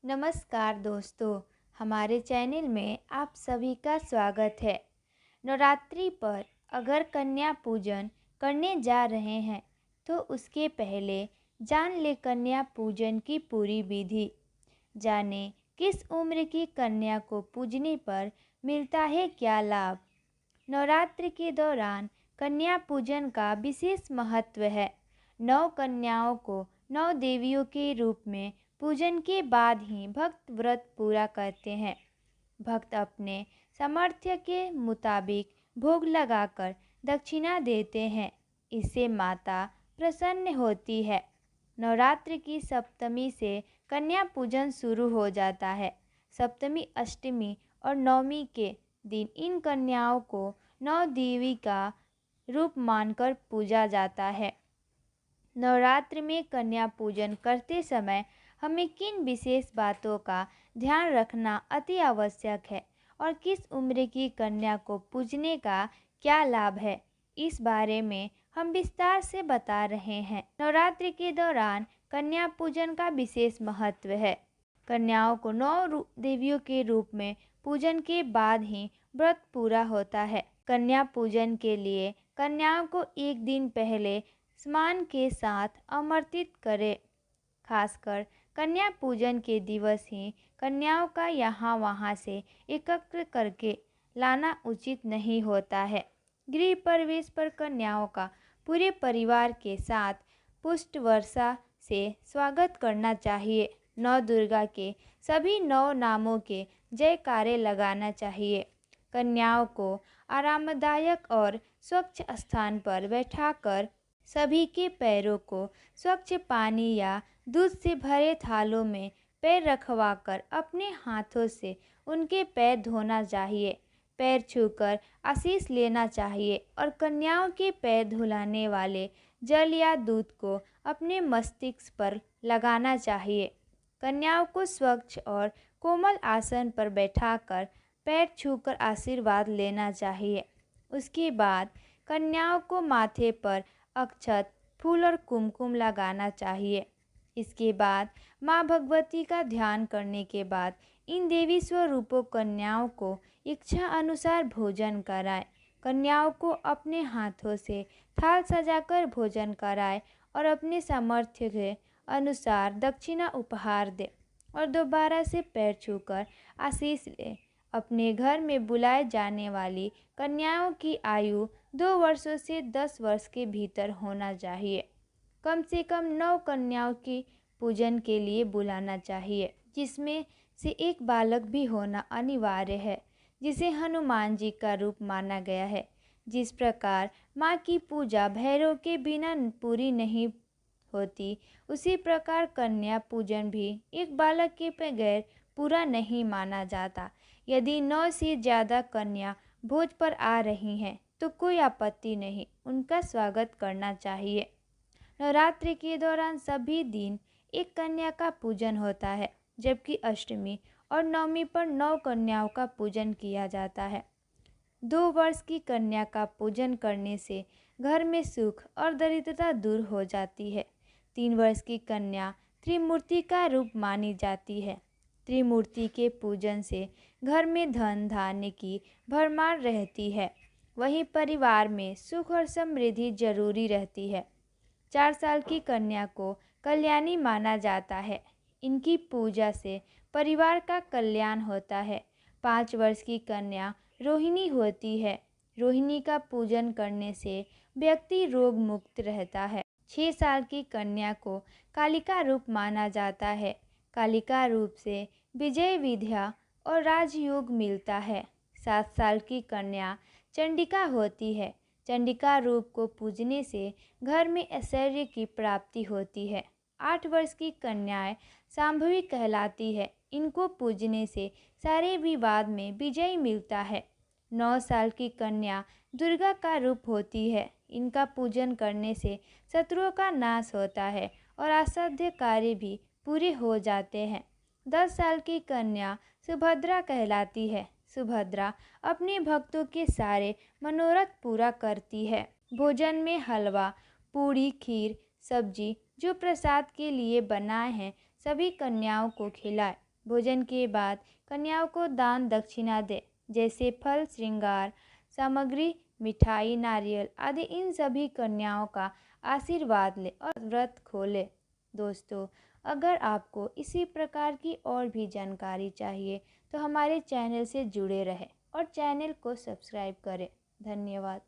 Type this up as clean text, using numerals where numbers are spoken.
नमस्कार दोस्तों, हमारे चैनल में आप सभी का स्वागत है। नवरात्रि पर अगर कन्या पूजन करने जा रहे हैं तो उसके पहले जान ले कन्या पूजन की पूरी विधि। जाने किस उम्र की कन्या को पूजने पर मिलता है क्या लाभ। नवरात्रि के दौरान कन्या पूजन का विशेष महत्व है। 9 कन्याओं को 9 देवियों के रूप में पूजन के बाद ही भक्त व्रत पूरा करते हैं। भक्त अपने सामर्थ्य के मुताबिक भोग लगाकर दक्षिणा देते हैं। इससे माता प्रसन्न होती है। नवरात्रि की सप्तमी से कन्या पूजन शुरू हो जाता है। सप्तमी, अष्टमी और नवमी के दिन इन कन्याओं को 9 देवी का रूप मानकर पूजा जाता है। नवरात्रि में कन्या पूजन करते समय हमें किन विशेष बातों का ध्यान रखना अति आवश्यक है और किस उम्र की कन्या को पूजने का क्या लाभ है, इस बारे में हम विस्तार से बता रहे हैं। नवरात्रि के दौरान कन्या पूजन का विशेष महत्व है। कन्याओं को 9 देवियों के रूप में पूजन के बाद ही व्रत पूरा होता है। कन्या पूजन के लिए कन्याओं को एक दिन पहले स्नान के साथ आमंत्रित करें। खासकर कन्या पूजन के दिवस ही कन्याओं का यहाँ वहाँ से एकत्र करके लाना उचित नहीं होता है। गृह प्रवेश पर कन्याओं का पूरे परिवार के साथ पुष्प वर्षा से स्वागत करना चाहिए। 9 दुर्गा के सभी 9 नामों के जयकारे लगाना चाहिए। कन्याओं को आरामदायक और स्वच्छ स्थान पर बैठाकर सभी के पैरों को स्वच्छ पानी या दूध से भरे थालों में पैर रखवाकर अपने हाथों से उनके पैर धोना चाहिए। पैर छूकर आशीष लेना चाहिए और कन्याओं के पैर धुलाने वाले जल या दूध को अपने मस्तिष्क पर लगाना चाहिए। कन्याओं को स्वच्छ और कोमल आसन पर बैठाकर पैर छूकर आशीर्वाद लेना चाहिए। उसके बाद कन्याओं को माथे पर अक्षत, फूल और कुमकुम लगाना चाहिए। इसके बाद माँ भगवती का ध्यान करने के बाद इन देवी स्वरूपों कन्याओं को इच्छा अनुसार भोजन कराएं। कन्याओं को अपने हाथों से थाल सजाकर भोजन कराएं और अपने सामर्थ्य के अनुसार दक्षिणा उपहार दें और दोबारा से पैर छूकर आशीष लें। अपने घर में बुलाए जाने वाली कन्याओं की आयु 2 वर्षों से 10 वर्ष के भीतर होना चाहिए। कम से कम 9 कन्याओं की पूजन के लिए बुलाना चाहिए, जिसमें से एक बालक भी होना अनिवार्य है, जिसे हनुमान जी का रूप माना गया है। जिस प्रकार माँ की पूजा भैरव के बिना पूरी नहीं होती, उसी प्रकार कन्या पूजन भी एक बालक के बगैर पूरा नहीं माना जाता। यदि 9 से ज़्यादा कन्या भोज पर आ रही हैं तो कोई आपत्ति नहीं, उनका स्वागत करना चाहिए। नवरात्रि के दौरान सभी दिन एक कन्या का पूजन होता है, जबकि अष्टमी और नवमी पर 9 कन्याओं का पूजन किया जाता है। 2 वर्ष की कन्या का पूजन करने से घर में सुख और दरिद्रता दूर हो जाती है। 3 वर्ष की कन्या त्रिमूर्ति का रूप मानी जाती है। त्रिमूर्ति के पूजन से घर में धन धान्य की भरमार रहती है। वहीं परिवार में सुख और समृद्धि जरूरी रहती है। 4 साल की कन्या को कल्याणी माना जाता है। इनकी पूजा से परिवार का कल्याण होता है। 5 वर्ष की कन्या रोहिणी होती है। रोहिणी का पूजन करने से व्यक्ति रोग मुक्त रहता है। 6 साल की कन्या को कालिका रूप माना जाता है। कालिका रूप से विजय, विद्या और राजयोग मिलता है। 7 साल की कन्या चंडिका होती है। चंडिका रूप को पूजने से घर में ऐश्वर्य की प्राप्ति होती है। 8 वर्ष की कन्याएं शांभवी कहलाती है। इनको पूजने से सारे विवाद में विजय मिलता है। 9 साल की कन्या दुर्गा का रूप होती है। इनका पूजन करने से शत्रुओं का नाश होता है और असाध्य कार्य भी पूरे हो जाते हैं। 10 साल की कन्या सुभद्रा कहलाती है। सुभद्रा अपने भक्तों के सारे मनोरथ पूरा करती है। भोजन में हलवा, पूड़ी, खीर, सब्जी जो प्रसाद के लिए बनाए हैं सभी कन्याओं को खिलाए। भोजन के बाद कन्याओं को दान दक्षिणा दे, जैसे फल, श्रृंगार सामग्री, मिठाई, नारियल आदि। इन सभी कन्याओं का आशीर्वाद ले और व्रत खोले। दोस्तों, अगर आपको इसी प्रकार की और भी जानकारी चाहिए तो हमारे चैनल से जुड़े रहें और चैनल को सब्सक्राइब करें। धन्यवाद।